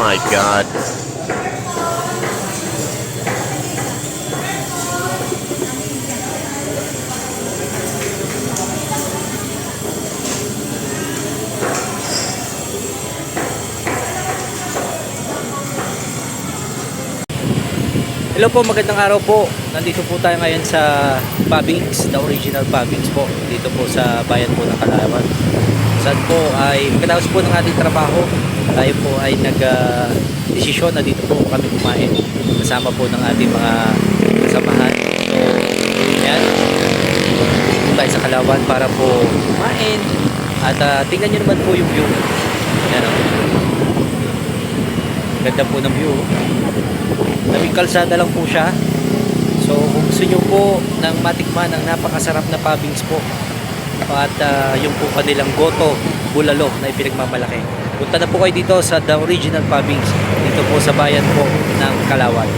my God. Hello po, magandang araw po. Nandito po tayo ngayon sa Pabings, the original Pabings po. Dito po sa bayan po ng Kalawan. Saan po ay pagkatapos po ng ating trabaho, tayo po ay nag-desisyon na dito po kami kumain. Kasama po ng ating mga kasamahan. So, ayan. Dito tayo sa Kalawan para po kumain. At tingnan nyo naman po yung view. Ayan o. Ganda po ng view. Tabing kalsada lang po siya. So kung gusto nyo po ng matikman ng napakasarap na Pabings po at yung po kanilang goto bulalo na ipinagmamalaki, punta na po kayo dito sa The Original Pabings dito po sa bayan po ng Kalawan.